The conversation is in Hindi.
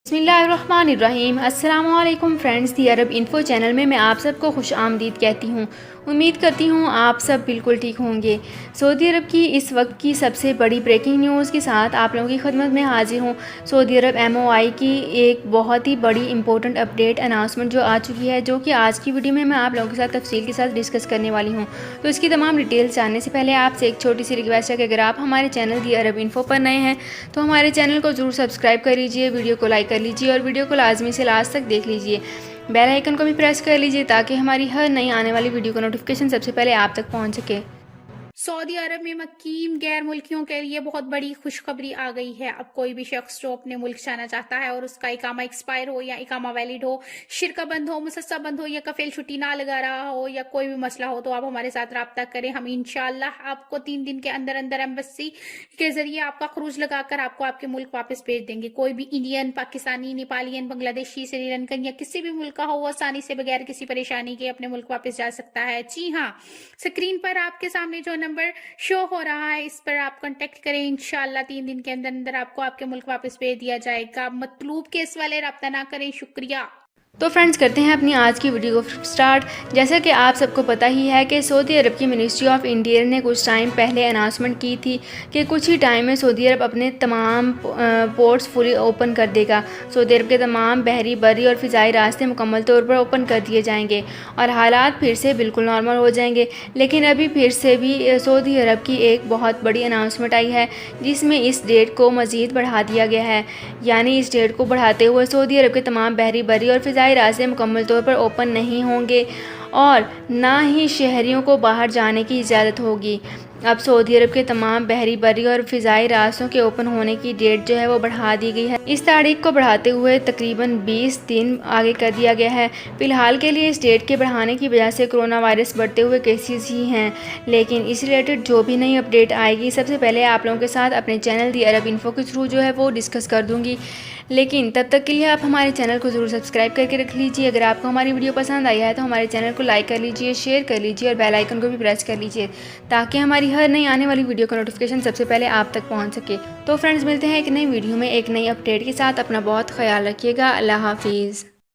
बिस्मिल्लाहिर्रहमानिर्रहीम। अस्सलामुअलैकुम फ्रेंड्स, दी अरब इन्फो चैनल में मैं आप सबको खुश आमदीद कहती हूँ। उम्मीद करती हूँ आप सब बिल्कुल ठीक होंगे। सऊदी अरब की इस वक्त की सबसे बड़ी ब्रेकिंग न्यूज़ के साथ आप लोगों की खिदमत में हाजिर हूँ। सऊदी अरब MOI की एक बहुत ही बड़ी इंपॉर्टेंट अपडेट अनाउंसमेंट जो आ चुकी है, जो कि आज की वीडियो में मैं आप लोगों के साथ तफसील के साथ डिस्कस करने वाली हूँ। तो इसकी तमाम डिटेल्स जानने से पहले आपसे एक छोटी सी रिक्वेस्ट है कि अगर आप हमारे चैनल दी अरब इन्फो पर नए हैं तो हमारे चैनल को ज़रूर सब्सक्राइब कर लीजिए, वीडियो को लाइक कर लीजिए और वीडियो को लाजमी से लास्ट तक देख लीजिए। बेल आइकन को भी प्रेस कर लीजिए ताकि हमारी हर नई आने वाली वीडियो का नोटिफिकेशन सबसे पहले आप तक पहुंच सके। सऊदी अरब में मकीम गैर मुल्कियों के लिए बहुत बड़ी खुशखबरी आ गई है। अब कोई भी शख्स जो अपने मुल्क जाना चाहता है और उसका इकामा एक्सपायर हो या इकामा वैलिड हो, शिरका बंद हो, मुसस्सा बंद हो या कफील छुट्टी ना लगा रहा हो या कोई भी मसला हो, तो आप हमारे साथ रब्ता करें। हम इंशाल्लाह आपको 3 दिन के अंदर अंदर एम्बेसी के जरिए आपका खरूज लगाकर आपको आपके मुल्क वापस भेज देंगे। कोई भी इंडियन, पाकिस्तानी, नेपालियन, बांग्लादेशी, श्रीलंकन या किसी भी मुल्क का हो, वो आसानी से बगैर किसी परेशानी के अपने मुल्क वापस जा सकता है। जी हाँ, स्क्रीन पर आपके सामने जो नंबर शो हो रहा है, इस पर आप कांटेक्ट करें। इंशाल्लाह 3 दिन के अंदर अंदर आपको आपके मुल्क वापस भेज दिया जाएगा। मतलूब केस वाले रब्ता ना करें। शुक्रिया। तो फ्रेंड्स, करते हैं अपनी आज की वीडियो को स्टार्ट। जैसा कि आप सबको पता ही है कि सऊदी अरब की मिनिस्ट्री ऑफ इंटीरियर ने कुछ टाइम पहले अनाउंसमेंट की थी कि कुछ ही टाइम में सऊदी अरब अपने तमाम पोर्ट्स फुली ओपन कर देगा। सऊदी अरब के तमाम बहरी, बर्री और फ़िज़ाई रास्ते मुकम्मल तौर पर ओपन कर दिए जाएंगे और हालात फिर से बिल्कुल नॉर्मल हो जाएंगे। लेकिन अभी फिर से भी सऊदी अरब की एक बहुत बड़ी अनाउंसमेंट आई है जिसमें इस डेट को मज़ीद बढ़ा दिया गया है। यानी इस डेट को बढ़ाते हुए सऊदी अरब के तमाम बहरी, बर्री और फ़िज़ाई रास्ते मुकम्मल तौर पर ओपन नहीं होंगे और ना ही शहरियों को बाहर जाने की इजाज़त होगी। अब सऊदी अरब के तमाम बहरी, बर्री और फ़िज़ाई रास्तों के ओपन होने की डेट जो है वो बढ़ा दी गई है। इस तारीख को बढ़ाते हुए तकरीबन 20 दिन आगे कर दिया गया है। फ़िलहाल के लिए इस डेट के बढ़ाने की वजह से कोरोना वायरस बढ़ते हुए केसेस ही हैं, लेकिन इस रिलेटेड जो भी नई अपडेट आएगी सबसे पहले आप लोगों के साथ अपने चैनल दी अरब इन्फो के थ्रू जो है वो डिस्कस कर दूँगी। लेकिन तब तक के लिए आप हमारे चैनल को ज़रूर सब्सक्राइब करके रख लीजिए। अगर आपको हमारी वीडियो पसंद आई है तो हमारे चैनल को लाइक कर लीजिए, शेयर कर लीजिए और बेल आइकन को भी प्रेस कर लीजिए ताकि हमारी हर नई आने वाली वीडियो का नोटिफिकेशन सबसे पहले आप तक पहुंच सके। तो फ्रेंड्स, मिलते हैं एक नई वीडियो में एक नई अपडेट के साथ। अपना बहुत ख्याल रखिएगा। अल्लाह हाफिज़।